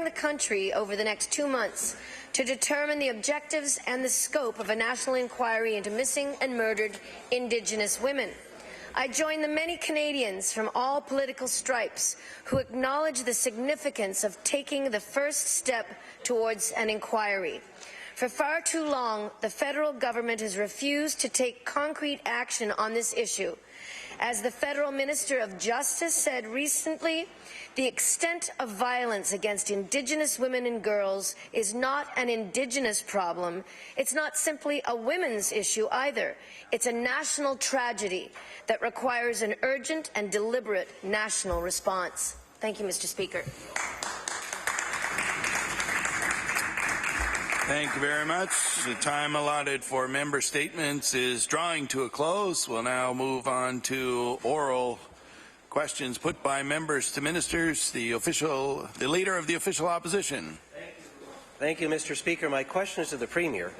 the country over the next 2 months to determine the objectives and the scope of a national inquiry into missing and murdered Indigenous women. I join the many Canadians from all political stripes who acknowledge the significance of taking the first step towards an inquiry. For far too long, the federal government has refused to take concrete action on this issue. As the Federal Minister of Justice said recently, the extent of violence against Indigenous women and girls is not an Indigenous problem. It's not simply a women's issue either. It's a national tragedy that requires an urgent and deliberate national response. Thank you, Mr. Speaker. Thank you very much. The time allotted for member statements is drawing to a close. We'll now move on to oral questions put by members to ministers. The leader of the official opposition. Thank you, Mr. Speaker. My question is to the Premier.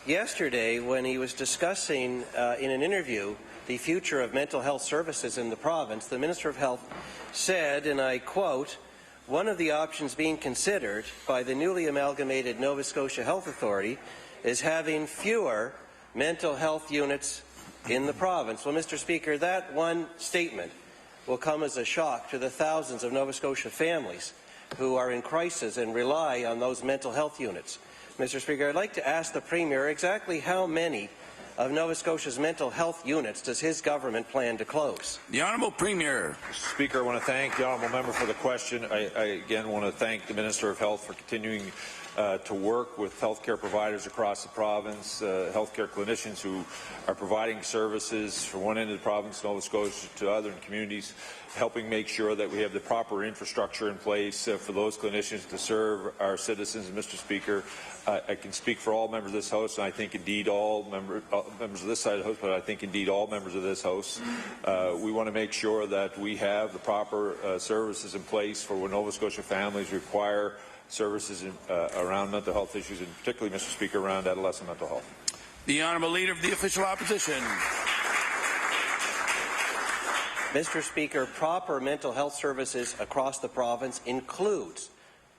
Yesterday, when he was discussing in an interview the future of mental health services in the province, the Minister of Health said, and I quote, "One of the options being considered by the newly amalgamated Nova Scotia Health Authority is having fewer mental health units in the province." Well, Mr. Speaker, that one statement will come as a shock to the thousands of Nova Scotia families who are in crisis and rely on those mental health units. Mr. Speaker, I'd like to ask the Premier exactly how many of Nova Scotia's mental health units does his government plan to close? The Honourable Premier. Mr. Speaker, I want to thank the Honourable Member for the question. I again want to thank the Minister of Health for continuing to work with healthcare providers across the province, healthcare clinicians who are providing services from one end of the province, Nova Scotia, to other communities, helping make sure that we have the proper infrastructure in place for those clinicians to serve our citizens. And Mr. Speaker, I can speak for all members of this House, and I think indeed all members of this side of the House, but I think indeed all members of this House. We want to make sure that we have the proper services in place for when Nova Scotia families require services around mental health issues, and particularly, Mr. Speaker, around adolescent mental health. The Honourable Leader of the Official Opposition. Mr. Speaker, proper mental health services across the province includes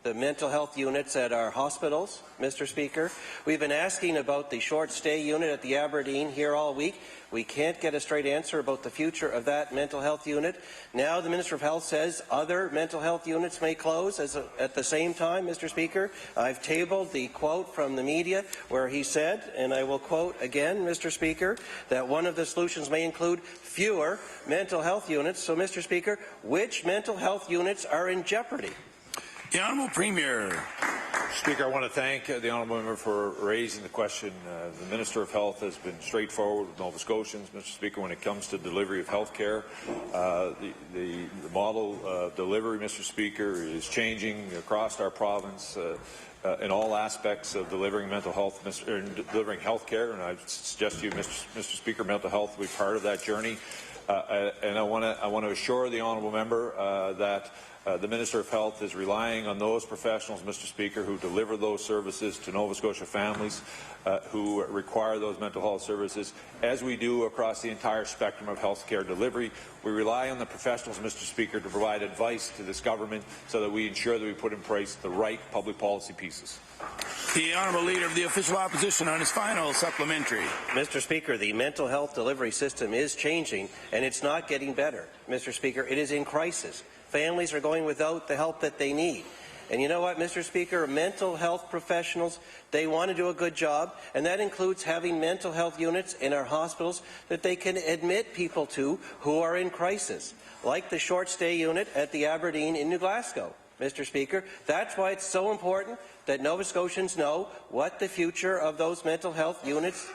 the mental health units at our hospitals, Mr. Speaker. We've been asking about the short stay unit at the Aberdeen here all week. We can't get a straight answer about the future of that mental health unit. Now the Minister of Health says other mental health units may close at the same time, Mr. Speaker. I've tabled the quote from the media where he said, and I will quote again, Mr. Speaker, that one of the solutions may include fewer mental health units. So, Mr. Speaker, which mental health units are in jeopardy? The Honourable Premier. Speaker, I want to thank the Honourable Member for raising the question. The Minister of Health has been straightforward with Nova Scotians, Mr. Speaker, when it comes to delivery of health care. The model of delivery, Mr. Speaker, is changing across our province in all aspects of delivering mental health, delivering health care, and I suggest to you, Mr. Speaker, mental health will be part of that journey. And I want to assure the Honourable Member that the Minister of Health is relying on those professionals, Mr. Speaker, who deliver those services to Nova Scotia families who require those mental health services, as we do across the entire spectrum of health care delivery. We rely on the professionals, Mr. Speaker, to provide advice to this government so that we ensure that we put in place the right public policy pieces. The Honourable Leader of the Official Opposition on his final supplementary. Mr. Speaker, the mental health delivery system is changing, and it's not getting better. Mr. Speaker, it is in crisis. Families are going without the help that they need. And you know what, Mr. Speaker, mental health professionals, they want to do a good job, and that includes having mental health units in our hospitals that they can admit people to who are in crisis, like the short stay unit at the Aberdeen in New Glasgow. Mr. Speaker, that's why it's so important that Nova Scotians know what the future of those mental health units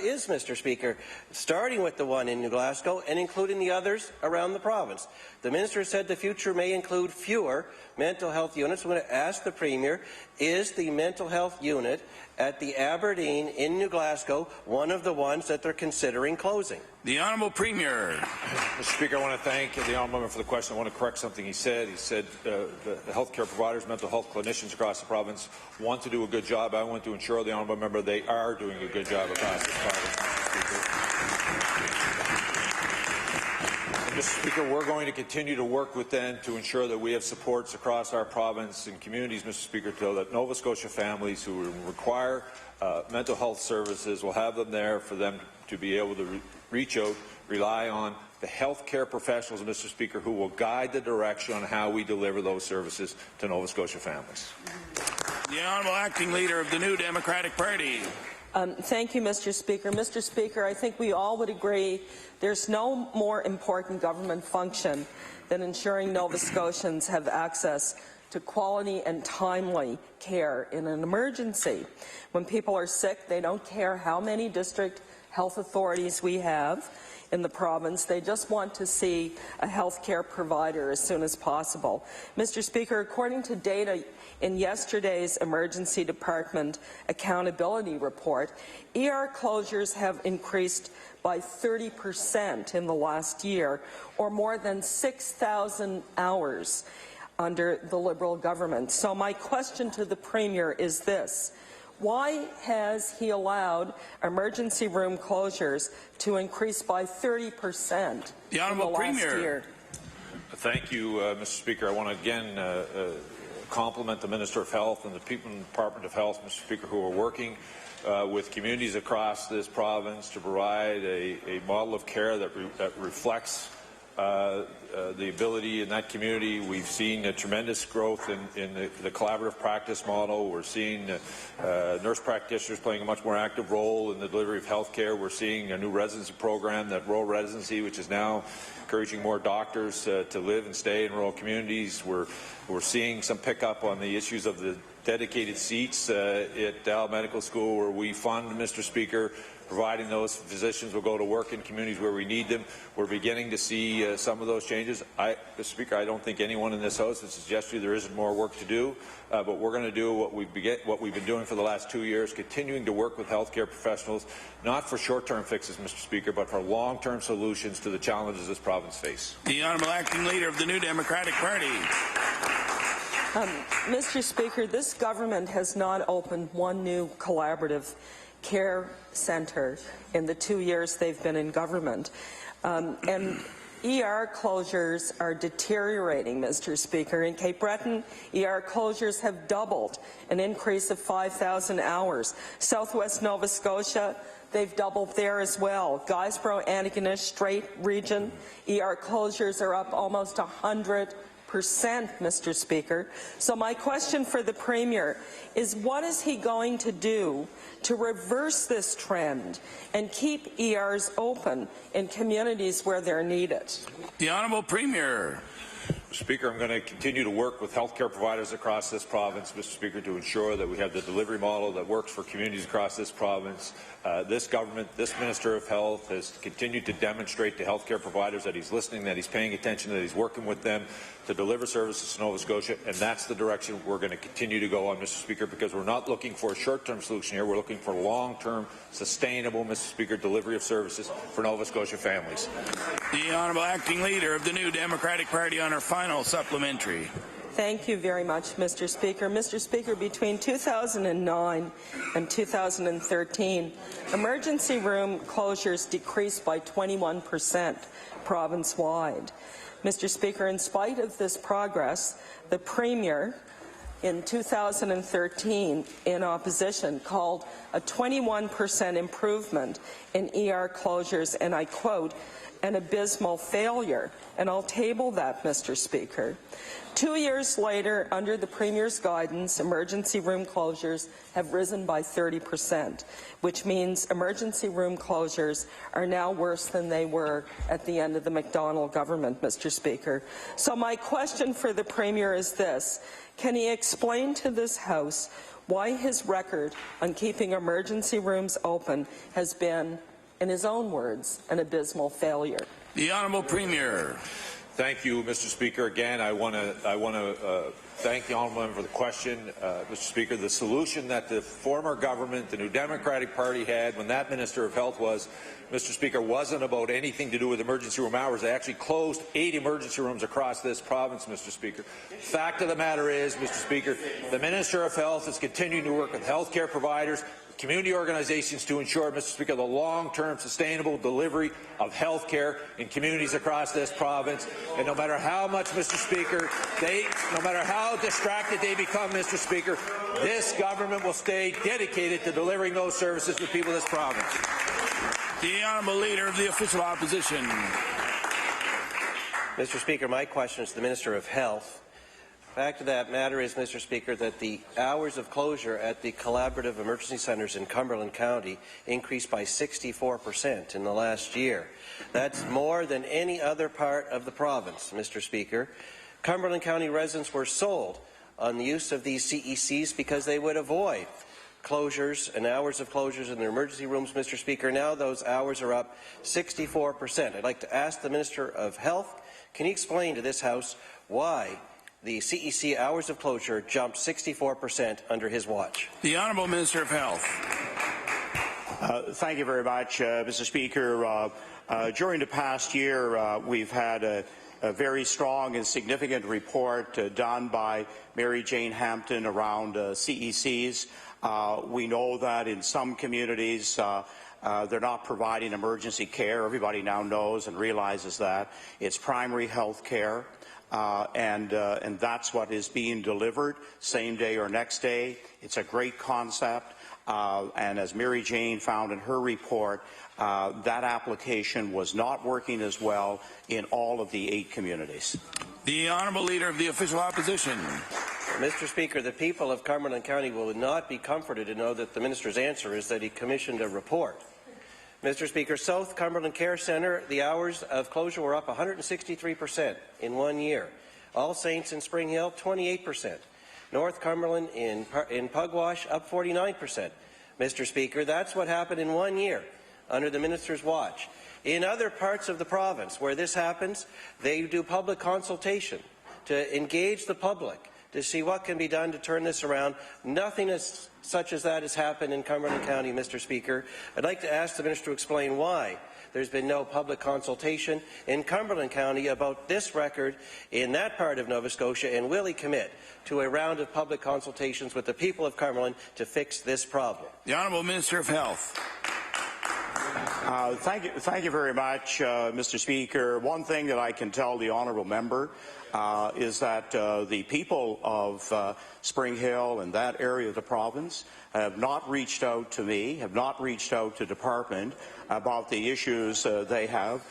is, Mr. Speaker, starting with the one in New Glasgow and including the others around the province. The Minister said the future may include fewer mental health units. I'm going to ask the Premier, is the mental health unit at the Aberdeen in New Glasgow one of the ones that they're considering closing? The Honourable Premier. Mr. Speaker, I want to thank the Honourable Member for the question. I want to correct something he said. He said the healthcare providers, mental health clinicians across the province want to do a good job. I want to ensure the Honourable Member they are doing a good job across the province. Mr. Speaker, we're going to continue to work with them to ensure that we have supports across our province and communities, Mr. Speaker, so that Nova Scotia families who require mental health services will have them there for them to be able to reach out, rely on the health care professionals, Mr. Speaker, who will guide the direction on how we deliver those services to Nova Scotia families. The Honourable Acting Leader of the New Democratic Party. Thank you, Mr. Speaker. Mr. Speaker, I think we all would agree there's no more important government function than ensuring Nova Scotians have access to quality and timely care in an emergency. When people are sick, they don't care how many district health authorities we have in the province. They just want to see a health care provider as soon as possible. Mr. Speaker, according to data in yesterday's Emergency Department Accountability Report, ER closures have increased by 30% in the last year, or more than 6,000 hours under the Liberal government. So my question to the Premier is this: why has he allowed emergency room closures to increase by 30% The Honourable Premier. Year? Thank you, Mr. Speaker. I want to again compliment the Minister of Health and the people in the Department of Health, Mr. Speaker, who are working with communities across this province to provide a model of care that reflects the ability in that community. We've seen a tremendous growth in the collaborative practice model. We're seeing nurse practitioners playing a much more active role in the delivery of health care. We're seeing a new residency program, that rural residency, which is now encouraging more doctors to live and stay in rural communities. We're seeing some pickup on the issues of the dedicated seats at Dal Medical School, where we fund, Mr. Speaker, providing those physicians will go to work in communities where we need them. We're beginning to see some of those changes. Mr. Speaker, I don't think anyone in this House would suggest to you there isn't more work to do, but we're going to do what we've been doing for the last 2 years, continuing to work with healthcare professionals, not for short-term fixes, Mr. Speaker, but for long-term solutions to the challenges this province faces. The Honourable Acting Leader of the New Democratic Party. Mr. Speaker, this government has not opened one new collaborative care centre in the 2 years they've been in government. And ER closures are deteriorating, Mr. Speaker. In Cape Breton, ER closures have doubled, an increase of 5,000 hours. Southwest Nova Scotia, they've doubled there as well. Guysborough, Antigonish, Strait region, ER closures are up almost 100%, Mr. Speaker. So my question for the Premier is, what is he going to do to reverse this trend and keep ERs open in communities where they're needed? The Honourable Premier. Mr. Speaker, I'm going to continue to work with healthcare providers across this province, Mr. Speaker, to ensure that we have the delivery model that works for communities across this province. This government, this Minister of Health has continued to demonstrate to healthcare providers that he's listening, that he's paying attention, that he's working with them to deliver services to Nova Scotia, and that's the direction we're going to continue to go on, Mr. Speaker, because we're not looking for a short-term solution here. We're looking for long-term, sustainable, Mr. Speaker, delivery of services for Nova Scotia families. The Honourable Acting Leader of the New Democratic Party on her final supplementary. Thank you very much, Mr. Speaker. Mr. Speaker, between 2009 and 2013, emergency room closures decreased by 21% province-wide. Mr. Speaker, in spite of this progress, the Premier in 2013 in opposition called a 21% improvement in ER closures, and I quote, an abysmal failure. And I'll table that, Mr. Speaker. 2 years later, under the Premier's guidance, emergency room closures have risen by 30%, which means emergency room closures are now worse than they were at the end of the McDonnell government, Mr. Speaker. So my question for the Premier is this: can he explain to this House why his record on keeping emergency rooms open has been, in his own words, an abysmal failure? The Honourable Premier. Thank you, Mr. Speaker. Again, I want to thank the honourable member for the question. Mr. Speaker, the solution that the former government, the New Democratic Party, had when that Minister of Health was, Mr. Speaker, wasn't about anything to do with emergency room hours. They actually closed 8 emergency rooms across this province, Mr. Speaker. Fact of the matter is, Mr. Speaker, the Minister of Health is continuing to work with healthcare providers, community organizations to ensure, Mr. Speaker, the long-term sustainable delivery of health care in communities across this province. And no matter how much, Mr. Speaker, no matter how distracted they become, Mr. Speaker, this government will stay dedicated to delivering those services to the people of this province. The Honourable Leader of the Official Opposition. Mr. Speaker, my question is to the Minister of Health. The fact of that matter is, Mr. Speaker, that the hours of closure at the collaborative emergency centres in Cumberland County increased by 64% in the last year. That's more than any other part of the province, Mr. Speaker. Cumberland County residents were sold on the use of these CECs because they would avoid closures and hours of closures in their emergency rooms, Mr. Speaker. Now those hours are up 64%. I'd like to ask the Minister of Health, can you explain to this House why the CEC hours of closure jumped 64% under his watch? The Honourable Minister of Health. Thank you very much, Mr. Speaker. During the past year, we've had a very strong and significant report done by Mary Jane Hampton around CECs. We know that in some communities they're not providing emergency care. Everybody now knows and realizes that. It's primary health care. And that's what is being delivered same day or next day. It's a great concept, and as Mary Jane found in her report, that application was not working as well in all of the 8 communities. The Honourable Leader of the Official Opposition. Mr. Speaker, the people of Cumberland County will not be comforted to know that the Minister's answer is that he commissioned a report. Mr. Speaker, South Cumberland Care Centre, the hours of closure were up 163% in 1 year. All Saints in Spring Hill, 28%. North Cumberland in Pugwash, up 49%. Mr. Speaker, that's what happened in 1 year under the Minister's watch. In other parts of the province where this happens, they do public consultation to engage the public to see what can be done to turn this around. Nothing such as that has happened in Cumberland County, Mr. Speaker. I'd like to ask the Minister to explain why there's been no public consultation in Cumberland County about this record in that part of Nova Scotia, and will he commit to a round of public consultations with the people of Cumberland to fix this problem? The Honourable Minister of Health. Thank you very much, Mr. Speaker. One thing that I can tell the honourable member is that the people of Spring Hill and that area of the province have not reached out to me, have not reached out to department about the issues they have.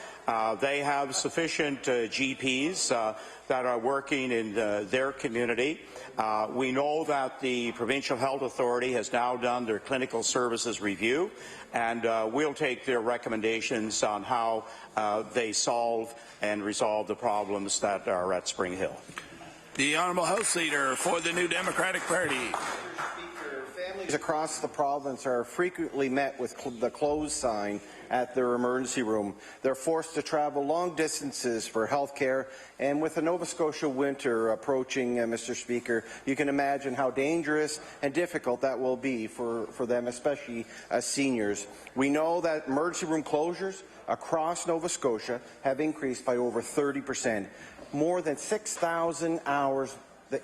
They have sufficient GPs that are working in their community. We know that the Provincial Health Authority has now done their clinical services review, and we'll take their recommendations on how they solve and resolve the problems that are at Spring Hill. The Honourable House Leader for the New Democratic Party. Families across the province are frequently met with the closed sign at their emergency room. They're forced to travel long distances for health care, and with the Nova Scotia winter approaching, Mr. Speaker, you can imagine how dangerous and difficult that will be for them, especially as seniors. We know that emergency room closures across Nova Scotia have increased by over 30%, more than 6,000 hours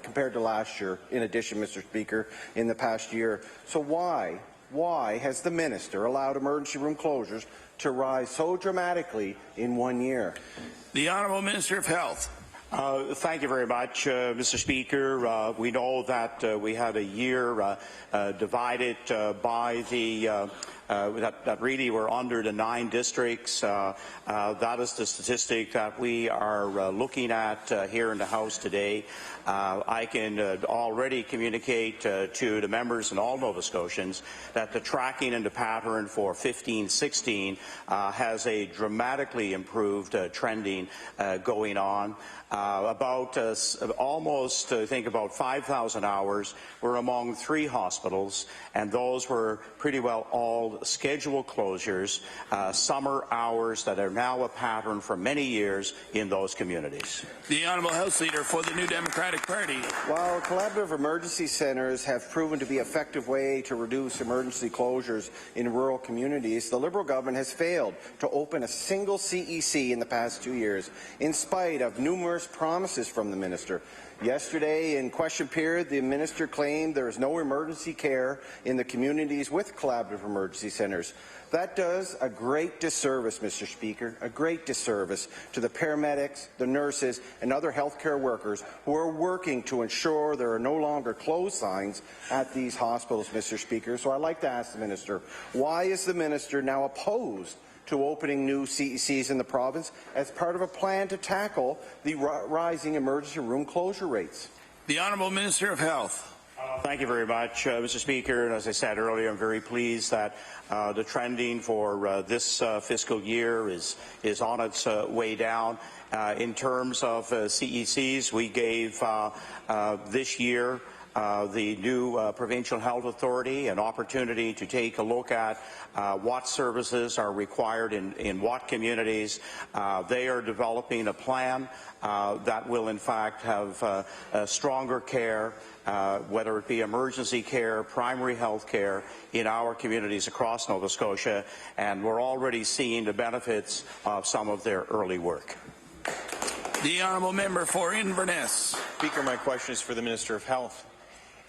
compared to last year, in addition, Mr. Speaker, in the past year. So why has the minister allowed emergency room closures to rise so dramatically in 1 year? The Honourable Minister of Health. Thank you very much, Mr. Speaker. We know that we had a year divided by the that really were under the 9 districts. That is the statistic that we are looking at here in the House today. I can already communicate to the members and all Nova Scotians that the tracking and the pattern for 15-16 has a dramatically improved trending going on. Almost, I think, about 5,000 hours were among 3 hospitals, and those were pretty well all scheduled closures, summer hours that are now a pattern for many years in those communities. The Honourable House Leader for the New Democratic Party. While collaborative emergency centres have proven to be an effective way to reduce emergency closures in rural communities, the Liberal government has failed to open a single CEC in the past 2 years, in spite of numerous promises from the minister. Yesterday, in question period, the minister claimed there is no emergency care in the communities with collaborative emergency centres. That does a great disservice, Mr. Speaker, a great disservice to the paramedics, the nurses, and other healthcare workers who are working to ensure there are no longer closed signs at these hospitals, Mr. Speaker. So I'd like to ask the minister, why is the minister now opposed to opening new CECs in the province as part of a plan to tackle the rising emergency room closure rates? The Honourable Minister of Health. Thank you very much, Mr. Speaker. And as I said earlier, I'm very pleased that the trending for this fiscal year is on its way down. In terms of CECs, we gave this year the new Provincial Health Authority an opportunity to take a look at what services are required in what communities. They are developing a plan that will in fact have stronger care, whether it be emergency care, primary health care in our communities across Nova Scotia, and we're already seeing the benefits of some of their early work. The Honourable Member for Inverness. Speaker, my question is for the Minister of Health.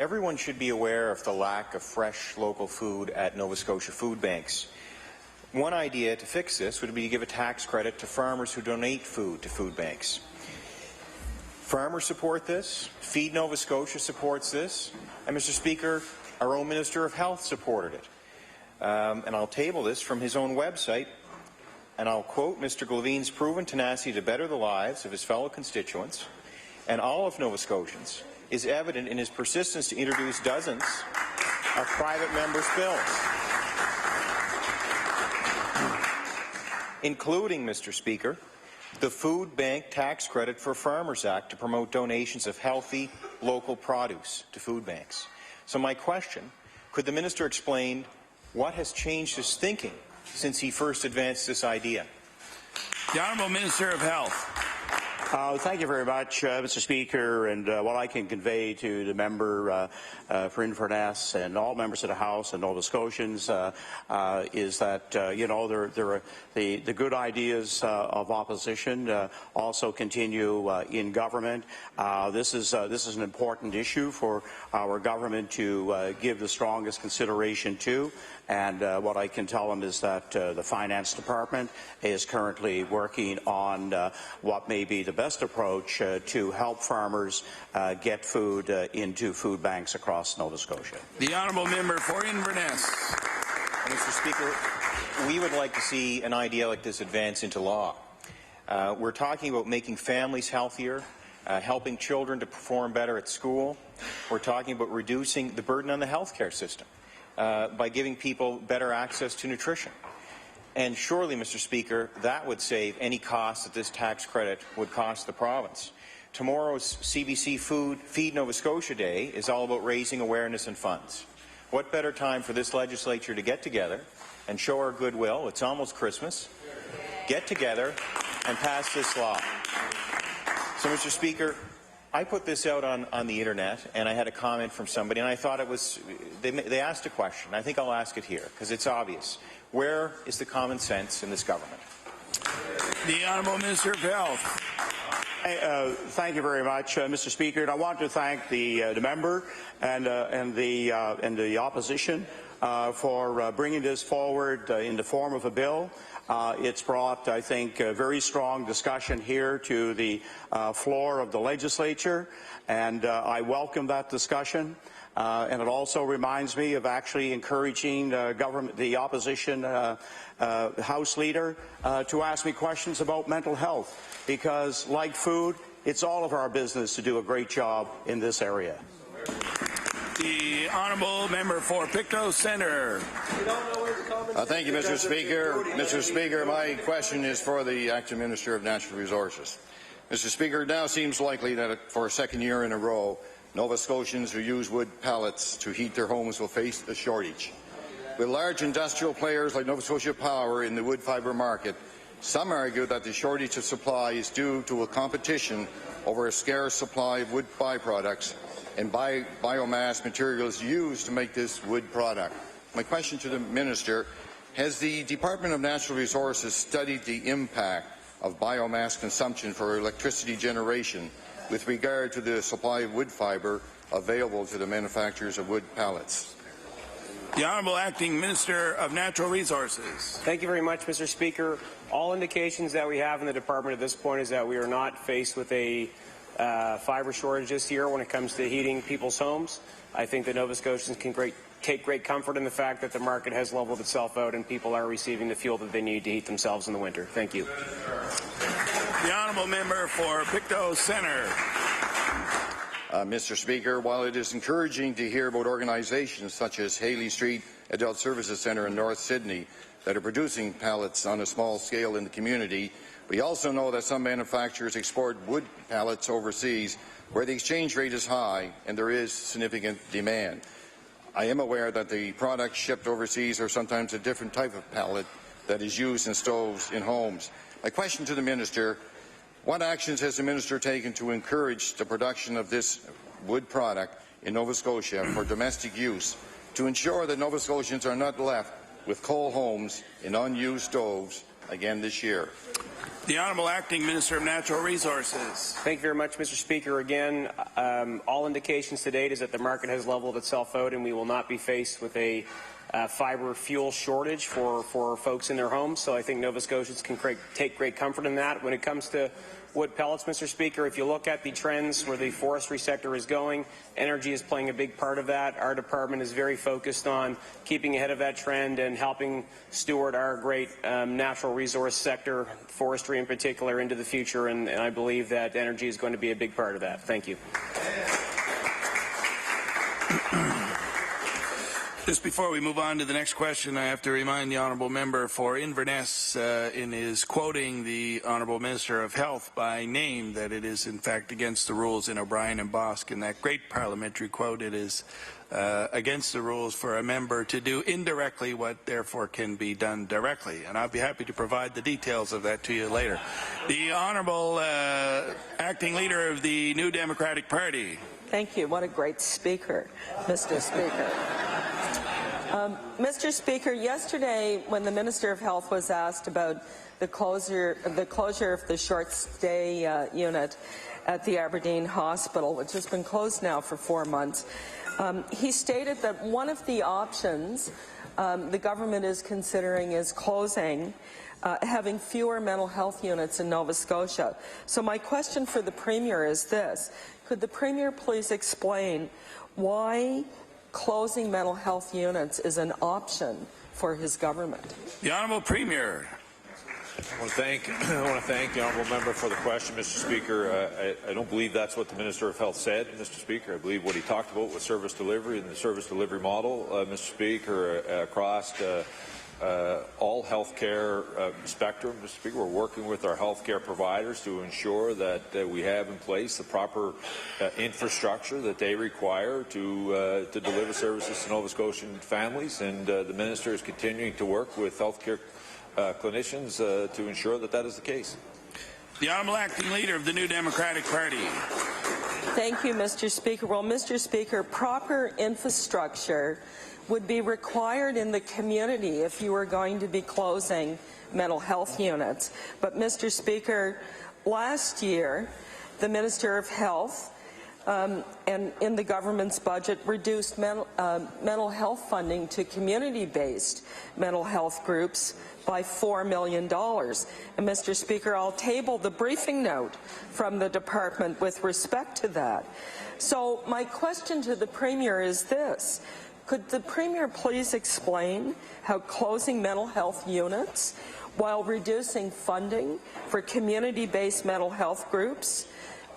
Everyone should be aware of the lack of fresh local food at Nova Scotia food banks. One idea to fix this would be to give a tax credit to farmers who donate food to food banks. Farmers support this, Feed Nova Scotia supports this, and Mr. Speaker, our own Minister of Health supported it. And I'll table this from his own website, and I'll quote Mr. Levine's proven tenacity to better the lives of his fellow constituents and all of Nova Scotians is evident in his persistence to introduce dozens of private members' bills, including, Mr. Speaker, the Food Bank Tax Credit for Farmers Act to promote donations of healthy local produce to food banks. So my question, could the minister explain what has changed his thinking since he first advanced this idea? The Honourable Minister of Health. Thank you very much, Mr. Speaker, and what I can convey to the member for Inverness and all members of the House and Nova Scotians is that you know the good ideas of opposition also continue in government. This is an important issue for our government to give the strongest consideration to. And what I can tell them is that the Finance Department is currently working on what may be the best approach to help farmers get food into food banks across Nova Scotia. The Honourable Member for Inverness. Mr. Speaker, we would like to see an idea like this advance into law. We're talking about making families healthier, helping children to perform better at school. We're talking about reducing the burden on the healthcare system by giving people better access to nutrition. And surely, Mr. Speaker, that would save any cost that this tax credit would cost the province. Tomorrow's CBC Feed Nova Scotia Day is all about raising awareness and funds. What better time for this legislature to get together and show our goodwill? It's almost Christmas. Get together and pass this law. So, Mr. Speaker, I put this out on the internet, and I had a comment from somebody, and I thought it was, they asked a question. I think I'll ask it here, because it's obvious. Where is the common sense in this government? The Honourable Minister of Health. Thank you very much, Mr. Speaker. And I want to thank the member and the opposition for bringing this forward in the form of a bill. It's brought, I think, a very strong discussion here to the floor of the legislature, and I welcome that discussion. And it also reminds me of actually encouraging the opposition House Leader to ask me questions about mental health, because, like food, it's all of our business to do a great job in this area. The Honourable Member for Pictou Centre. Thank you, Mr. Speaker. Mr. Speaker, my question is for the Acting Minister of Natural Resources. Mr. Speaker, it now seems likely that for a second year in a row, Nova Scotians who use wood pallets to heat their homes will face a shortage. With large industrial players like Nova Scotia Power in the wood fibre market, some argue that the shortage of supply is due to a competition over a scarce supply of wood byproducts and biomass materials used to make this wood product. My question to the Minister, has the Department of Natural Resources studied the impact of biomass consumption for electricity generation with regard to the supply of wood fibre available to the manufacturers of wood pallets? The Honourable Acting Minister of Natural Resources. Thank you very much, Mr. Speaker. All indications that we have in the department at this point is that we are not faced with a fibre shortage this year when it comes to heating people's homes. I think that Nova Scotians can take great comfort in the fact that the market has leveled itself out and people are receiving the fuel that they need to heat themselves in the winter. Thank you. The Honourable Member for Pictou Centre. Mr. Speaker, while it is encouraging to hear about organizations such as Haley Street Adult Services Centre in North Sydney that are producing pallets on a small scale in the community, we also know that some manufacturers export wood pallets overseas where the exchange rate is high and there is significant demand. I am aware that the products shipped overseas are sometimes a different type of pallet that is used in stoves in homes. My question to the Minister, what actions has the Minister taken to encourage the production of this wood product in Nova Scotia for domestic use to ensure that Nova Scotians are not left with coal homes and unused stoves again this year? The Honourable Acting Minister of Natural Resources. Thank you very much, Mr. Speaker. Again, all indications to date is that the market has leveled itself out and we will not be faced with a fibre fuel shortage for folks in their homes. So I think Nova Scotians can take great comfort in that. When it comes to wood pellets, Mr. Speaker, if you look at the trends where the forestry sector is going, energy is playing a big part of that. Our department is very focused on keeping ahead of that trend and helping steward our great natural resource sector, forestry in particular, into the future, and I believe that energy is going to be a big part of that. Thank you. Just before we move on to the next question, I have to remind the Honourable Member for Inverness in his quoting the Honourable Minister of Health by name that it is in fact against the rules in O'Brien and Bosk. In that great parliamentary quote, it is against the rules for a member to do indirectly what therefore can be done directly. And I'll be happy to provide the details of that to you later. The Honourable Acting Leader of the New Democratic Party. Thank you. What a great speaker, Mr. Speaker. Mr. Speaker, yesterday when the Minister of Health was asked about the closure of the short stay unit at the Aberdeen Hospital, which has been closed now for 4 months, he stated that one of the options the government is considering is closing, having fewer mental health units in Nova Scotia. So my question for the Premier is this. Could the Premier please explain why closing mental health units is an option for his government? The Honourable Premier. I want to thank the Honourable Member for the question, Mr. Speaker. I don't believe that's what the Minister of Health said, Mr. Speaker. I believe what he talked about was service delivery and the service delivery model, Mr. Speaker, across all healthcare spectrum. Mr. Speaker, we're working with our healthcare providers to ensure that we have in place the proper infrastructure that they require to deliver services to Nova Scotian families, and the Minister is continuing to work with healthcare clinicians to ensure that that is the case. The Honourable Acting Leader of the New Democratic Party. Thank you, Mr. Speaker. Well, Mr. Speaker, proper infrastructure would be required in the community if you were going to be closing mental health units. But, Mr. Speaker, last year, the Minister of Health and in the government's budget reduced mental health funding to community-based mental health groups by $4 million. And, Mr. Speaker, I'll table the briefing note from the department with respect to that. So my question to the Premier is this. Could the Premier please explain how closing mental health units while reducing funding for community-based mental health groups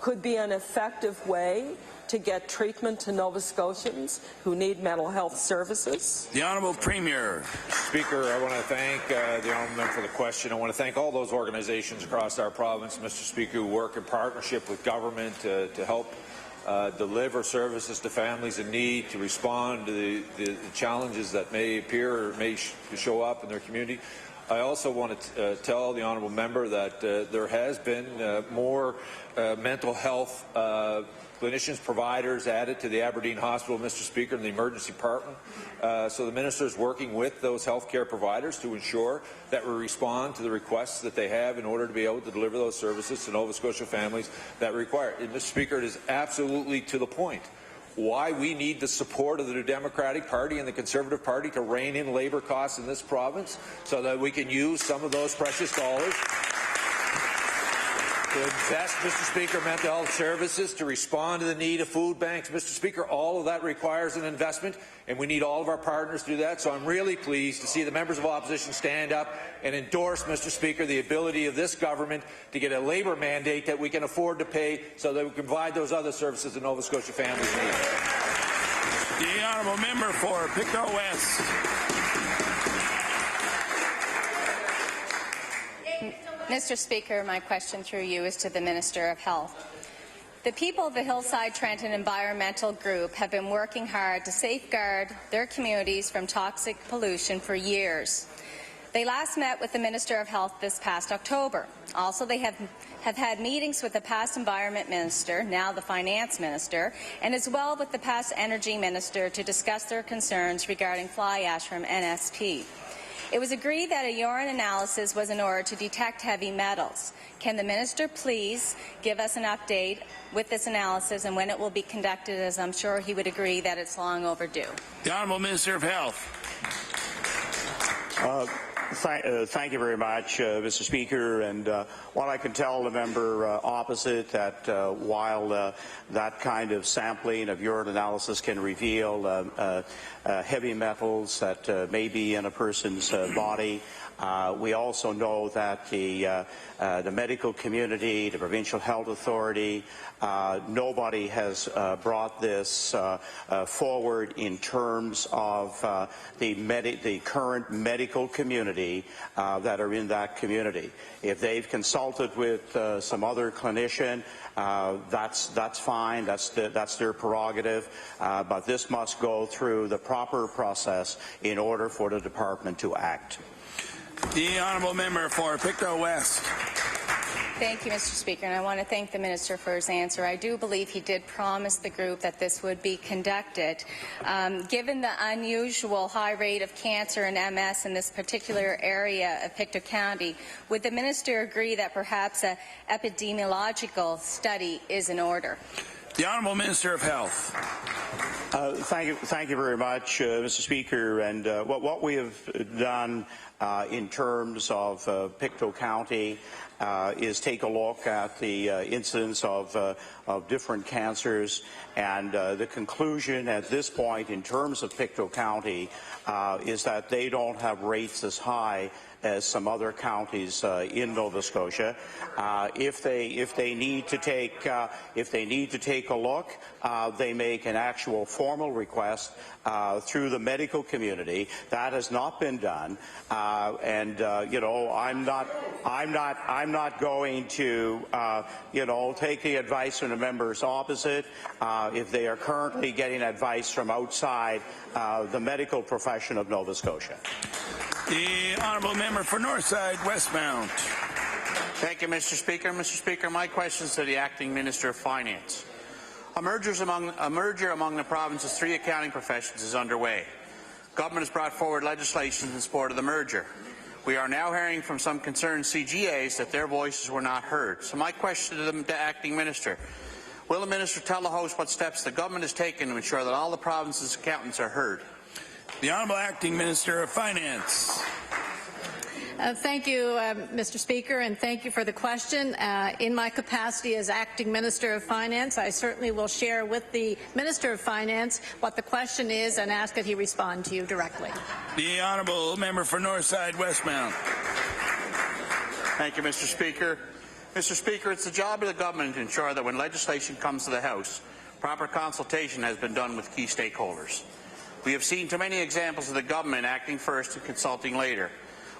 could be an effective way to get treatment to Nova Scotians who need mental health services? The Honourable Premier. Speaker, I want to thank the Honourable Member for the question. I want to thank all those organizations across our province, Mr. Speaker, who work in partnership with government to help deliver services to families in need, to respond to the challenges that may appear or may show up in their community. I also want to tell the honourable member that there has been more mental health clinicians, providers added to the Aberdeen Hospital, Mr. Speaker, in the emergency department. So the minister is working with those healthcare providers to ensure that we respond to the requests that they have in order to be able to deliver those services to Nova Scotia families that require it. And, Mr. Speaker, it is absolutely to the point why we need the support of the Democratic Party and the Conservative Party to rein in labour costs in this province so that we can use some of those precious dollars to invest, Mr. Speaker, mental health services, to respond to the need of food banks. Mr. Speaker, all of that requires an investment, and we need all of our partners to do that. So I'm really pleased to see the members of opposition stand up and endorse, Mr. Speaker, the ability of this government to get a labour mandate that we can afford to pay so that we can provide those other services that Nova Scotia families need. The honourable member for Pictou West. Mr. Speaker, my question through you is to the Minister of Health. The people of the Hillside Trenton Environmental Group have been working hard to safeguard their communities from toxic pollution for years. They last met with the Minister of Health this past October. Also, they have had meetings with the past Environment Minister, now the Finance Minister, and as well with the past Energy Minister to discuss their concerns regarding fly ash from NSP. It was agreed that a urine analysis was in order to detect heavy metals. Can the Minister please give us an update with this analysis and when it will be conducted, as I'm sure he would agree that it's long overdue? The Honourable Minister of Health. Thank you very much, Mr. Speaker. And while I can tell the member opposite that while that kind of sampling of urine analysis can reveal heavy metals that may be in a person's body, we also know that the medical community, the provincial health authority, nobody has brought this forward in terms of the current medical community that are in that community. If they've consulted with some other clinician, that's fine. That's their prerogative. But this must go through the proper process in order for the department to act. The honourable member for Pictou West. Thank you, Mr. Speaker, and I want to thank the Minister for his answer. I do believe he did promise the group that this would be conducted. Given the unusual high rate of cancer and MS in this particular area of Pictou County, would the Minister agree that perhaps an epidemiological study is in order? The Honourable Minister of Health. Thank you very much, Mr. Speaker. And what we have done in terms of Pictou County is take a look at the incidence of different cancers, and the conclusion at this point in terms of Pictou County is that they don't have rates as high as some other counties in Nova Scotia. If they need to take a look, they make an actual formal request through the medical community. That has not been done, and you know, I'm not going to take the advice from the members opposite if they are currently getting advice from outside the medical profession of Nova Scotia. The Honourable Member for Northside Westmount. Thank you, Mr. Speaker. Mr. Speaker, my question is to the Acting Minister of Finance. A merger among the province's 3 accounting professions is underway. Government has brought forward legislation in support of the merger. We are now hearing from some concerned CGAs that their voices were not heard. So my question to the Acting Minister, will the Minister tell the House what steps the government has taken to ensure that all the province's accountants are heard? The Honourable Acting Minister of Finance. Thank you, Mr. Speaker, and thank you for the question. In my capacity as Acting Minister of Finance, I certainly will share with the Minister of Finance what the question is and ask that he respond to you directly. The Honourable Member for Northside Westmount. Thank you, Mr. Speaker. Mr. Speaker, it's the job of the government to ensure that when legislation comes to the House, proper consultation has been done with key stakeholders. We have seen too many examples of the government acting first and consulting later.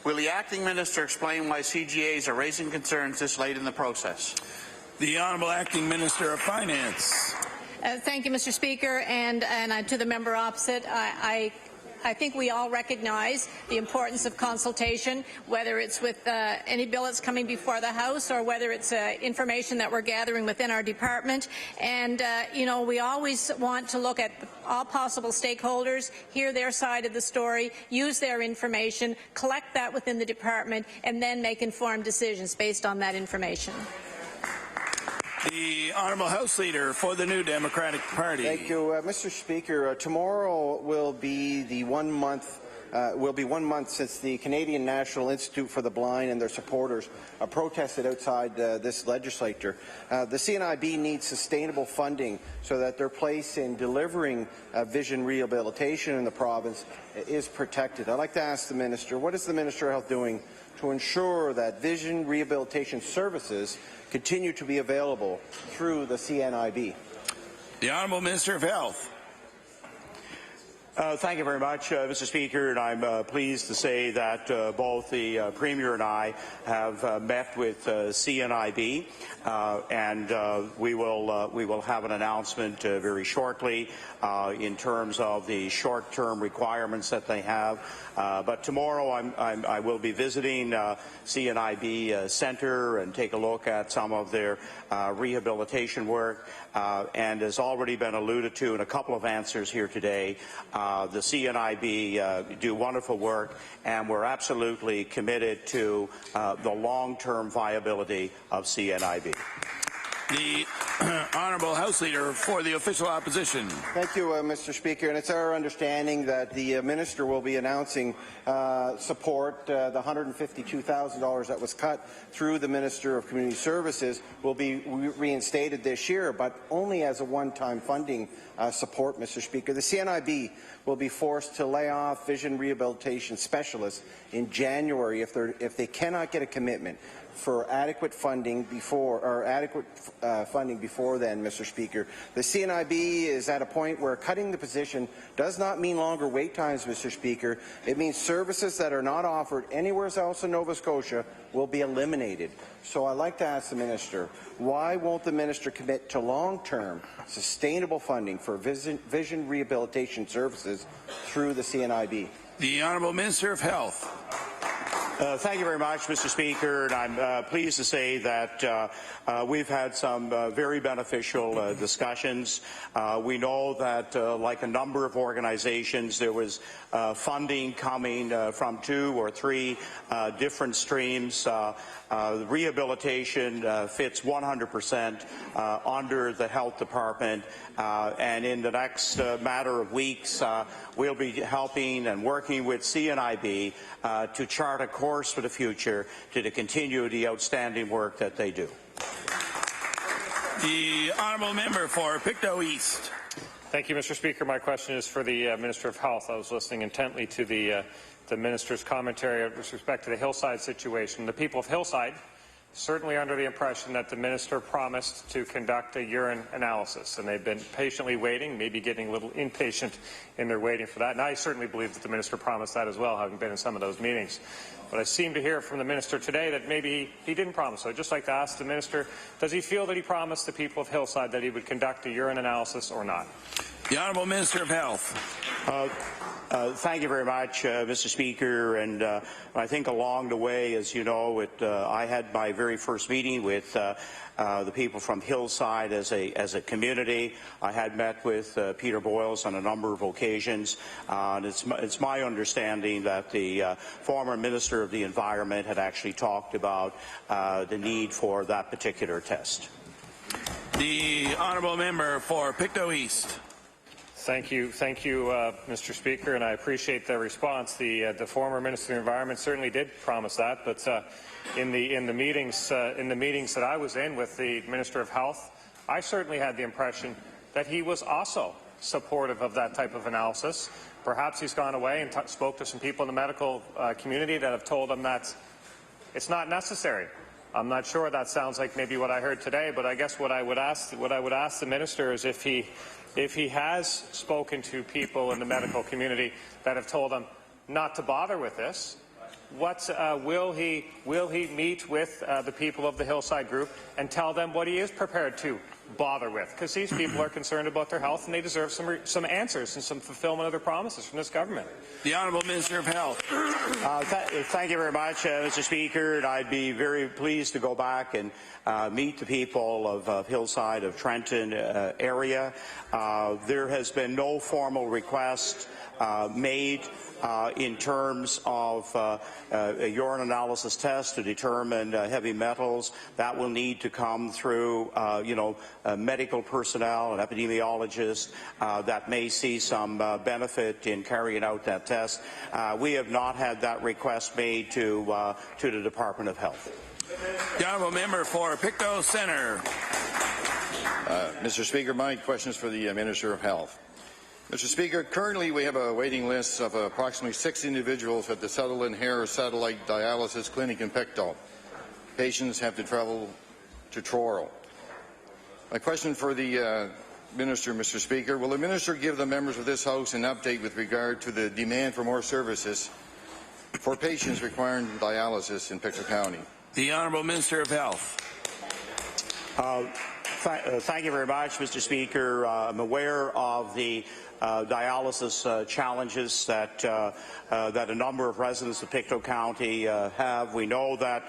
Will the Acting Minister explain why CGAs are raising concerns this late in the process? The Honourable Acting Minister of Finance. Thank you, Mr. Speaker, and to the member opposite. I think we all recognize the importance of consultation, whether it's with any bill that's coming before the House or whether it's information that we're gathering within our department. And, you know, we always want to look at all possible stakeholders, hear their side of the story, use their information, collect that within the department, and then make informed decisions based on that information. The Honourable House Leader for the New Democratic Party. Thank you, Mr. Speaker. Tomorrow will be the 1 month. Will be 1 month since the Canadian National Institute for the Blind and their supporters protested outside this legislature. The CNIB needs sustainable funding so that their place in delivering vision rehabilitation in the province is protected. I'd like to ask the Minister, what is the Minister of Health doing to ensure that vision rehabilitation services continue to be available through the CNIB? The Honourable Minister of Health. Thank you very much, Mr. Speaker, and I'm pleased to say that both the Premier and I have met with CNIB, and we will have an announcement very shortly in terms of the short-term requirements that they have. But tomorrow I will be visiting CNIB Centre and take a look at some of their rehabilitation work. And as already been alluded to in a couple of answers here today, the CNIB do wonderful work, and we're absolutely committed to the long-term viability of CNIB. The Honourable House Leader for the Official Opposition. Thank you, Mr. Speaker. And it's our understanding that the Minister will be announcing support. The $152,000 that was cut through the Minister of Community Services will be reinstated this year, but only as a one-time funding support, Mr. Speaker. The CNIB will be forced to lay off vision rehabilitation specialists in January if they cannot get a commitment for adequate funding before then, Mr. Speaker. The CNIB is at a point where cutting the position does not mean longer wait times, Mr. Speaker. It means services that are not offered anywhere else in Nova Scotia will be eliminated. So I'd like to ask the Minister, why won't the Minister commit to long-term, sustainable funding for vision rehabilitation services through the CNIB? The Honourable Minister of Health. Thank you very much, Mr. Speaker, and I'm pleased to say that we've had some very beneficial discussions. We know that, like a number of organizations, there was funding coming from 2 or 3 different streams. Rehabilitation fits 100% under the Health Department, and in the next matter of weeks, we'll be helping and working with CNIB to chart a course for the future to continue the outstanding work that they do. The Honourable Member for Pictou East. Thank you, Mr. Speaker. My question is for the Minister of Health. I was listening intently to the Minister's commentary with respect to the Hillside situation. The people of Hillside certainly under the impression that the Minister promised to conduct a urine analysis, and they've been patiently waiting, maybe getting a little impatient in their waiting for that. And I certainly believe that the Minister promised that as well, having been in some of those meetings. But I seem to hear from the Minister today that maybe he didn't promise. So I'd just like to ask the Minister, does he feel that he promised the people of Hillside that he would conduct a urine analysis or not? The Honourable Minister of Health. Thank you very much, Mr. Speaker. And I think along the way, as you know, I had my very first meeting with the people from Hillside as a community. I had met with Peter Boyles on a number of occasions. And it's my understanding that the former Minister of the Environment had actually talked about the need for that particular test. The Honourable Member for Pictou East. Thank you, Mr. Speaker, and I appreciate the response. The former Minister of the Environment certainly did promise that, but in the meetings that I was in with the Minister of Health, I certainly had the impression that he was also supportive of that type of analysis. Perhaps he's gone away and spoke to some people in the medical community that have told him that it's not necessary. I'm not sure. That sounds like maybe what I heard today, but I guess what I would ask the Minister is if he has spoken to people in the medical community that have told him not to bother with this, will he meet with the people of the Hillside group and tell them what he is prepared to bother with, because these people are concerned about their health and they deserve some answers and some fulfillment of their promises from this government. The Honourable Minister of Health. Thank you very much, Mr. Speaker. I'd be very pleased to go back and meet the people of Hillside, of Trenton area. There has been no formal request made in terms of a urine analysis test to determine heavy metals. That will need to come through, medical personnel and epidemiologists that may see some benefit in carrying out that test. We have not had that request made to the Department of Health. The Honourable Member for Pictou Centre. Mr. Speaker, my question is for the Minister of Health. Mr. Speaker, currently we have a waiting list of approximately 6 individuals at the Sutherland Hare Satellite Dialysis Clinic in Pictou. Patients have to travel to Truro. My question for the Minister, Mr. Speaker, will the Minister give the members of this House an update with regard to the demand for more services for patients requiring dialysis in Pictou County? The Honourable Minister of Health. Thank you very much, Mr. Speaker. I'm aware of the dialysis challenges that a number of residents of Pictou County have. We know that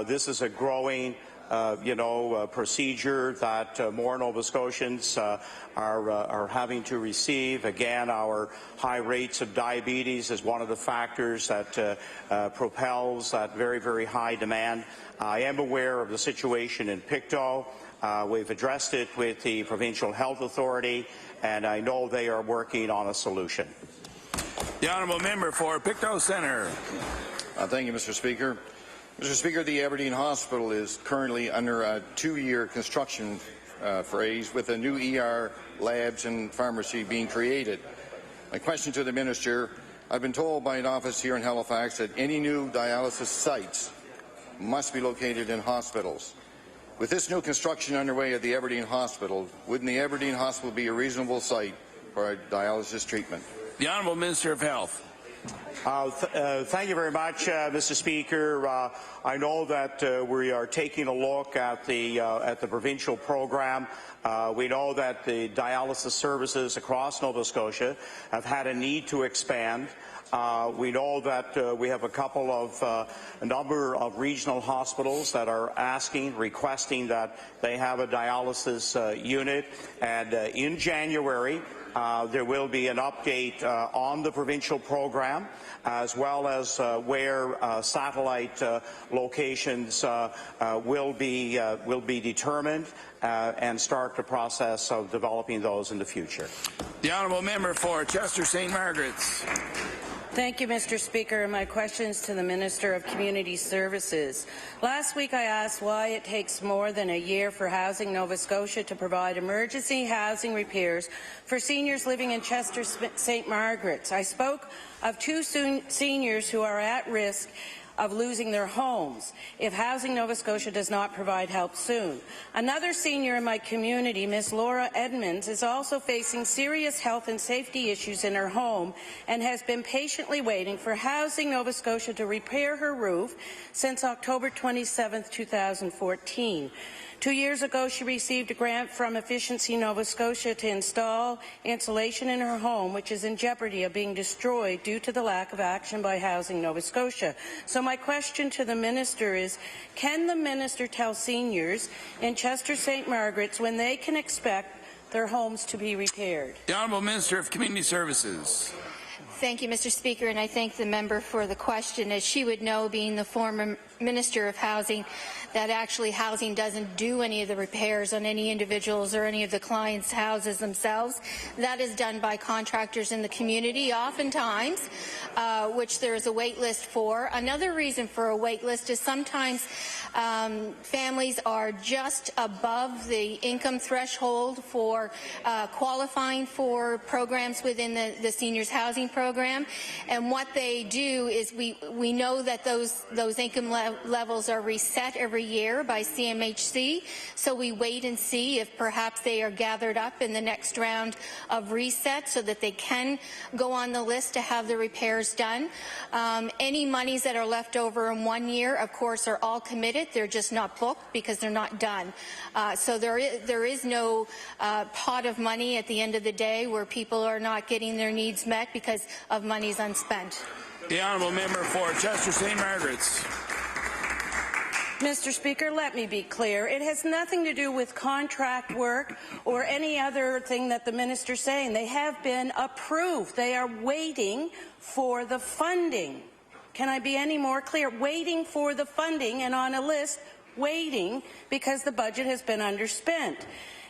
this is a growing procedure that more Nova Scotians are having to receive. Again, our high rates of diabetes is one of the factors that propels that very, very high demand. I am aware of the situation in Pictou. We've addressed it with the Provincial Health Authority, and I know they are working on a solution. The Honourable Member for Pictou Centre. Thank you, Mr. Speaker. Mr. Speaker, the Aberdeen Hospital is currently under a 2-year construction phase with a new ER, labs and pharmacy being created. My question to the Minister, I've been told by an office here in Halifax that any new dialysis sites must be located in hospitals. With this new construction underway at the Aberdeen Hospital, wouldn't the Aberdeen Hospital be a reasonable site for dialysis treatment? The Honourable Minister of Health. Thank you very much, Mr. Speaker. I know that we are taking a look at the provincial program. We know that the dialysis services across Nova Scotia have had a need to expand. We know that we have a number of regional hospitals that are requesting that they have a dialysis unit, and in January there will be an update on the provincial program, as well as where satellite locations will be determined, and start the process of developing those in the future. The Honourable Member for Chester St. Margaret's. Thank you, Mr. Speaker. My question is to the Minister of Community Services. Last week I asked why it takes more than a year for Housing Nova Scotia to provide emergency housing repairs for seniors living in Chester St. Margaret's. I spoke of 2 seniors who are at risk of losing their homes if Housing Nova Scotia does not provide help soon. Another senior in my community, Ms. Laura Edmonds, is also facing serious health and safety issues in her home and has been patiently waiting for Housing Nova Scotia to repair her roof since October 27, 2014. 2 years ago, she received a grant from Efficiency Nova Scotia to install insulation in her home, which is in jeopardy of being destroyed due to the lack of action by Housing Nova Scotia. So my question to the Minister is, can the Minister tell seniors in Chester St. Margaret's when they can expect their homes to be repaired? The Honourable Minister of Community Services. Thank you, Mr. Speaker, and I thank the member for the question. As she would know, being the former Minister of Housing, that actually housing doesn't do any of the repairs on any individuals or any of the clients' houses themselves. That is done by contractors in the community, oftentimes, which there is a wait list for. Another reason for a wait list is sometimes families are just above the income threshold for qualifying for programs within the seniors housing program, and what they do is we know that those income levels levels are reset every year by CMHC, so we wait and see if perhaps they are gathered up in the next round of reset so that they can go on the list to have the repairs done. Any monies that are left over in 1 year, of course, are all committed. They're just not booked because they're not done. So there is no pot of money at the end of the day where people are not getting their needs met because of monies unspent. The honourable member for Chester St. Margaret's. Mr. Speaker, let me be clear. It has nothing to do with contract work or any other thing that the minister's saying. They have been approved. They are waiting for the funding. Can I be any more clear? Waiting for the funding and on a list, waiting because the budget has been underspent.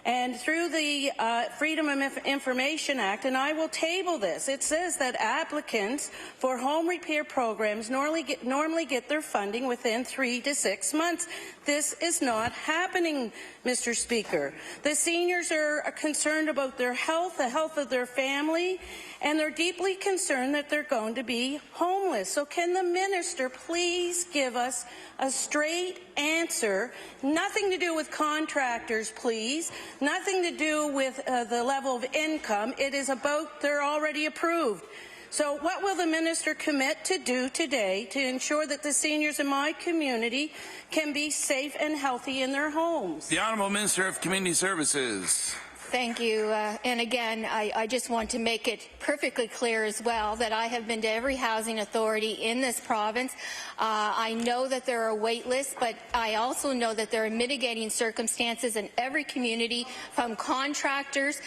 And through the Freedom of Information Act, and I will table this, it says that applicants for home repair programs normally get their funding within 3 to 6 months. This is not happening, Mr. Speaker. The seniors are concerned about their health, the health of their family, and they're deeply concerned that they're going to be homeless. So can the minister please give us a straight answer? Nothing to do with contractors, please. Nothing to do with the level of income. It is about they're already approved. So what will the minister commit to do today to ensure that the seniors in my community can be safe and healthy in their homes? The Honourable Minister of Community Services. Thank you. And again, I just want to make it perfectly clear as well that I have been to every housing authority in this province. I know that there are wait lists, but I also know that there are mitigating circumstances in every community, from contractors,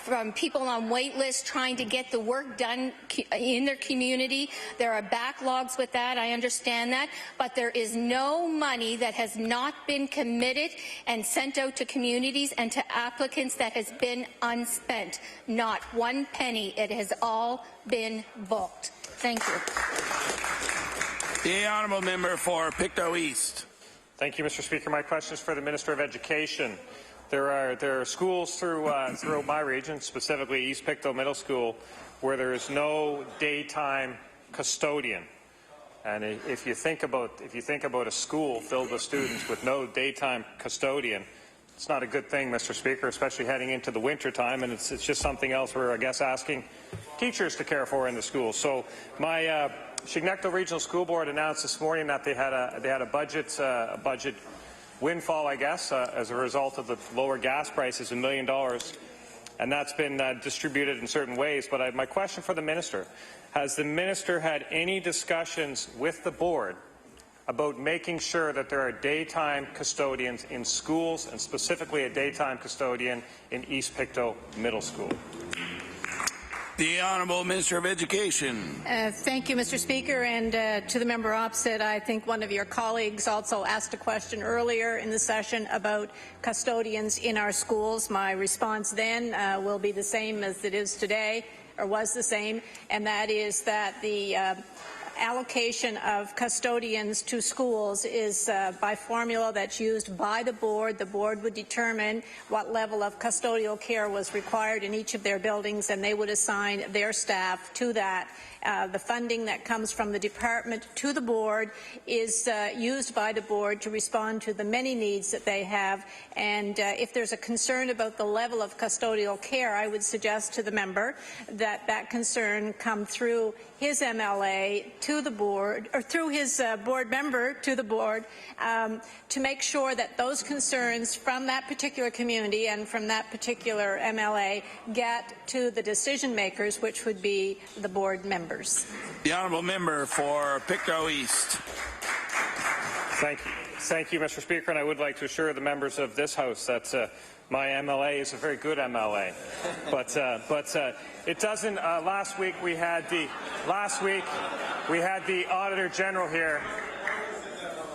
from people on wait lists trying to get the work done in their community. There are backlogs with that. I understand that. But there is no money that has not been committed and sent out to communities and to applicants that has been unspent. Not one penny. It has all been booked. Thank you. The honourable member for Pictou East. Thank you, Mr. Speaker. My question is for the Minister of Education. There are schools throughout my region, specifically East Pictou Middle School, where there is no daytime custodian. And if you think about a school filled with students with no daytime custodian, it's not a good thing, Mr. Speaker, especially heading into the winter time, and it's just something else we're, I guess, asking teachers to care for in the schools. So my Chignecto Regional School Board announced this morning that they had a budget windfall, I guess, as a result of the lower gas prices, $1 million, and that's been distributed in certain ways. But my question for the minister: has the minister had any discussions with the board about making sure that there are daytime custodians in schools, and specifically a daytime custodian in East Pictou Middle School? The Honourable Minister of Education. Thank you, Mr. Speaker. And to the member opposite, I think one of your colleagues also asked a question earlier in the session about custodians in our schools. My response then will be the same as it is today, or was the same, and that is that the allocation of custodians to schools is by formula that's used by the board. The board would determine what level of custodial care was required in each of their buildings, and they would assign their staff to that. The funding that comes from the department to the board is used by the board to respond to the many needs that they have. And if there's a concern about the level of custodial care, I would suggest to the member that that concern come through his MLA to the board, or through his board member to the board, to make sure that those concerns from that particular community and from that particular MLA get to the decision makers, which would be the board members. The honourable member for Pictou East. Thank you, Mr. Speaker, and I would like to assure the members of this House that my MLA is a very good MLA, but it doesn't. Last week we had the Auditor General here.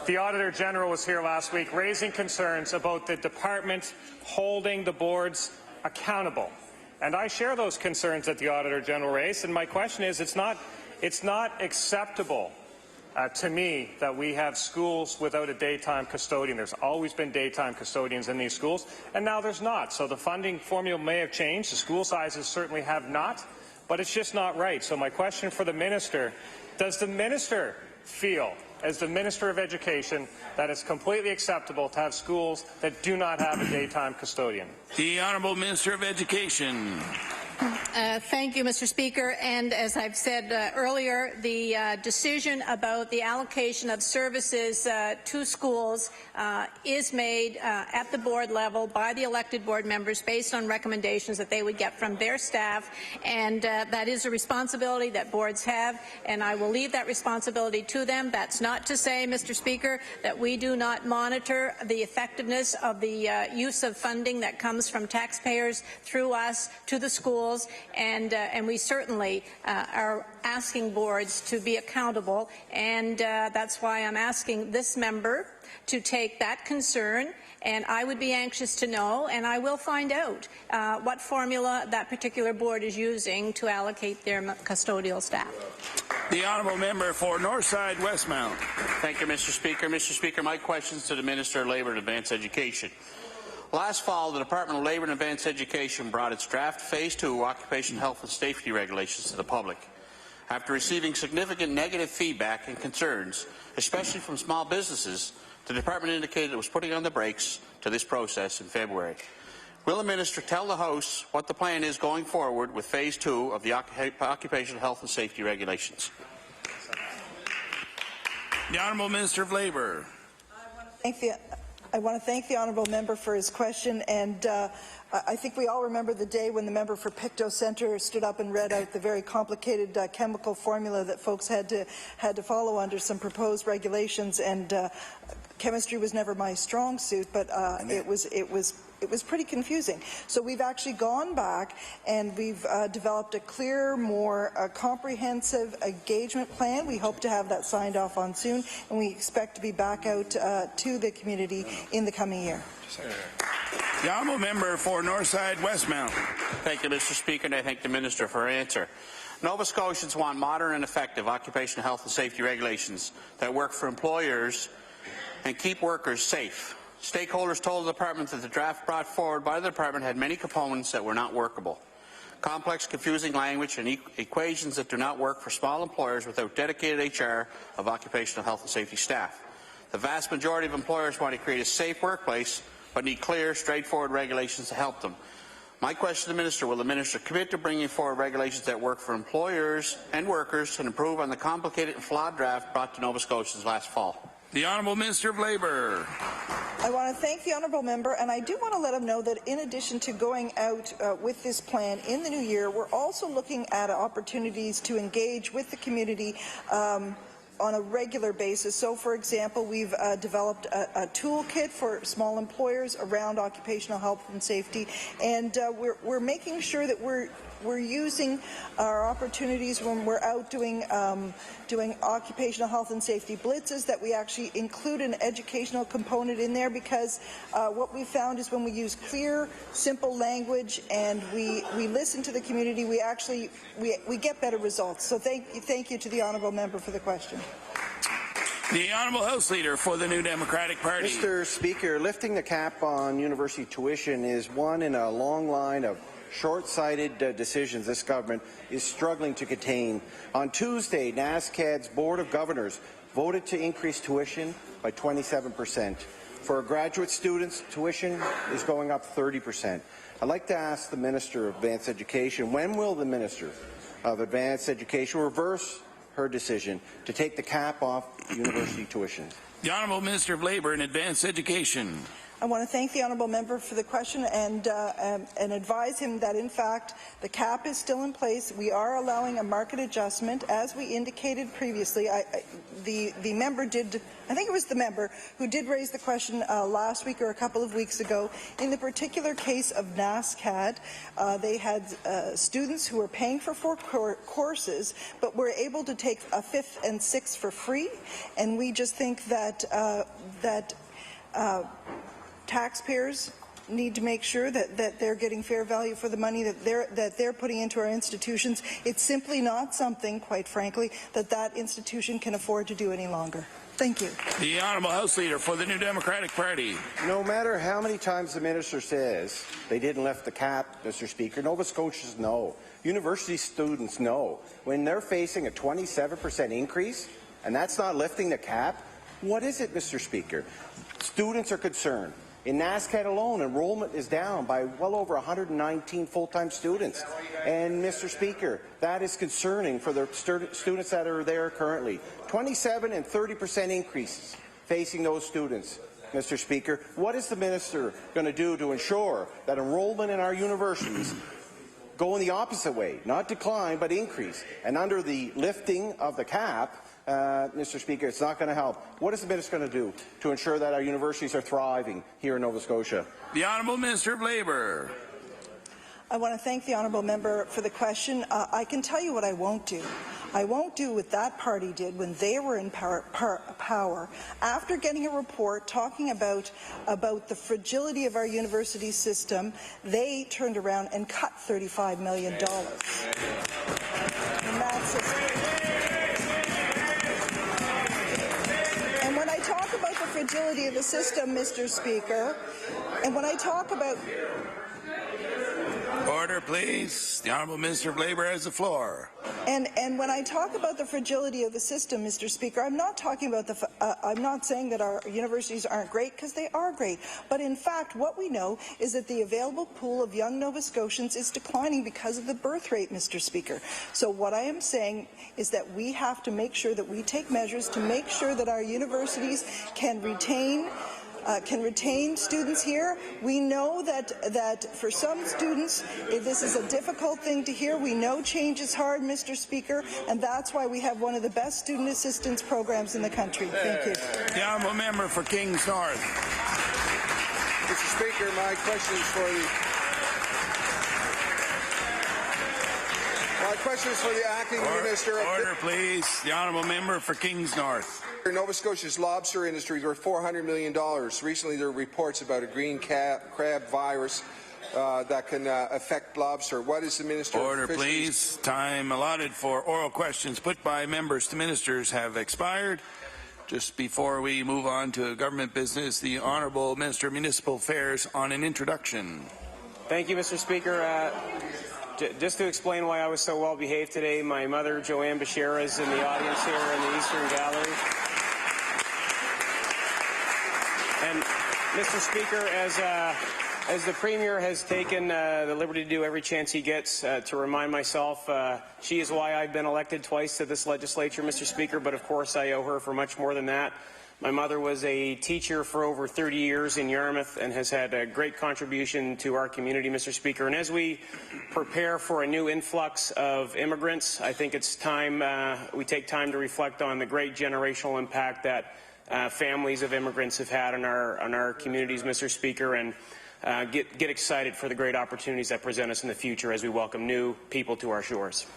The Auditor General was here last week raising concerns about the department holding the boards accountable, and I share those concerns that the Auditor General raised. And my question is, it's not acceptable to me that we have schools without a daytime custodian. There's always been daytime custodians in these schools, and now there's not. So the funding formula may have changed. The school sizes certainly have not, but it's just not right. So my question for the minister: does the minister feel as the Minister of Education, that it's completely acceptable to have schools that do not have a daytime custodian. The Honourable Minister of Education. Thank you, Mr. Speaker. And as I've said earlier, the decision about the allocation of services to schools is made at the board level by the elected board members based on recommendations that they would get from their staff. And that is a responsibility that boards have, and I will leave that responsibility to them. That's not to say, Mr. Speaker, that we do not monitor the effectiveness of the use of funding that comes from taxpayers through us to the schools. And we certainly are asking boards to be accountable, and that's why I'm asking this member to take that concern, and I would be anxious to know, and I will find out what formula that particular board is using to allocate their custodial staff. The honourable member for Northside Westmount. Thank you, Mr. Speaker. Mr. Speaker, my questions to the Minister of Labour and Advanced Education. Last fall, the Department of Labour and Advanced Education brought its draft Phase 2 Occupational Health and Safety regulations to the public. After receiving significant negative feedback and concerns, especially from small businesses, the Department indicated it was putting on the brakes to this process in February. Will the Minister tell the House what the plan is going forward with Phase 2 of the Occupational Health and Safety regulations? The Honourable Minister of Labour. I want to thank the honourable member for his question, and I think we all remember the day when the member for Pictou Centre stood up and read out the very complicated chemical formula that folks had to follow under some proposed regulations, and chemistry was never my strong suit, but it was pretty confusing. So we've actually gone back and we've developed a clearer, more comprehensive engagement plan. We hope to have that signed off on soon, and we expect to be back out to the community in the coming year. The honourable member for Northside Westmount. Thank you, Mr. Speaker, and I thank the Minister for her answer. Nova Scotians want modern and effective occupational health and safety regulations that work for employers and keep workers safe. Stakeholders told the Department that the draft brought forward by the Department had many components that were not workable. Complex, confusing language and equations that do not work for small employers without dedicated HR of occupational health and safety staff. The vast majority of employers want to create a safe workplace but need clear, straightforward regulations to help them. My question to the Minister, will the Minister commit to bringing forward regulations that work for employers and workers and improve on the complicated and flawed draft brought to Nova Scotians last fall? The Honourable Minister of Labour. I want to thank the honourable member, and I do want to let him know that in addition to going out with this plan in the new year, we're also looking at opportunities to engage with the community on a regular basis. So, for example, we've developed a toolkit for small employers around occupational health and safety, and we're making sure that we're using our opportunities when we're out doing occupational health and safety blitzes, that we actually include an educational component in there, because what we found is when we use clear, simple language and we listen to the community, we get better results. So thank you to the honourable member for the question. The Honourable House Leader for the New Democratic Party. Mr. Speaker, lifting the cap on university tuition is one in a long line of short-sighted decisions this government is struggling to contain. On Tuesday, NASCAD's Board of Governors voted to increase tuition by 27%. For graduate students, tuition is going up 30%. I'd like to ask the Minister of Advanced Education, when will the Minister of Advanced Education reverse her decision to take the cap off university tuition? The Honourable Minister of Labour and Advanced Education. I want to thank the honourable member for the question and advise him that, in fact, the cap is still in place. We are allowing a market adjustment, as we indicated previously. The member did, I think it was the member who did raise the question last week or a couple of weeks ago. In the particular case of NASCAD, they had students who were paying for 4 courses, but were able to take a 5th and 6th for free, and we just think that taxpayers need to make sure that they're getting fair value for the money that they're putting into our institutions. It's simply not something, quite frankly, that institution can afford to do any longer. Thank you. The Honourable House Leader for the New Democratic Party. No matter how many times the minister says they didn't lift the cap, Mr. Speaker, Nova Scotians know. University students know. When they're facing a 27% increase and that's not lifting the cap, what is it, Mr. Speaker? Students are concerned. In NASCAD alone, enrollment is down by well over 119 full-time students. And, Mr. Speaker, that is concerning for the students that are there currently. 27 and 30% increases facing those students. Mr. Speaker, what is the minister going to do to ensure that enrollment in our universities go in the opposite way, not decline, but increase? And under the lifting of the cap, Mr. Speaker, it's not going to help. What is the minister going to do to ensure that our universities are thriving here in Nova Scotia? The Honourable Minister of Labour. I want to thank the honourable member for the question. I can tell you what I won't do. I won't do what that party did when they were in power. After getting a report talking about the fragility of our university system, they turned around and cut $35 million. And that's and when I talk about the fragility of the system, Mr. Speaker, and when I talk about... Order, please. The Honourable Minister of Labour has the floor. And when I talk about the fragility of the system, Mr. Speaker, I'm not talking about I'm not saying that our universities aren't great, because they are great. But in fact, what we know is that the available pool of young Nova Scotians is declining because of the birth rate, Mr. Speaker. So what I am saying is that we have to make sure that we take measures to make sure that our universities can retain students here. We know that for some students, this is a difficult thing to hear. We know change is hard, Mr. Speaker, and that's why we have one of the best student assistance programs in the country. Thank you. The Honourable Member for Kings North. Mr. Speaker, my question is for the acting minister of... Order, please. The Honourable Member for Kings North. Nova Scotia's lobster industry is worth $400 million. Recently, there are reports about a green crab virus that can affect lobster. What is the minister? Order, please. Time allotted for oral questions put by members to ministers have expired. Just before we move on to government business, the Honourable Minister of Municipal Affairs on an introduction. Thank you, Mr. Speaker. Just to explain why I was so well behaved today, my mother, Joanne Bashira, is in the audience here in the Eastern Gallery. And, Mr. Speaker, as the Premier has taken the liberty to do every chance he gets to remind myself, she is why I've been elected twice to this legislature, Mr. Speaker, but of course I owe her for much more than that. My mother was a teacher for over 30 years in Yarmouth and has had a great contribution to our community, Mr. Speaker. And as we prepare for a new influx of immigrants, I think it's time we take time to reflect on the great generational impact that families of immigrants have had on our communities, Mr. Speaker, and get excited for the great opportunities that present us in the future as we welcome new people to our shores.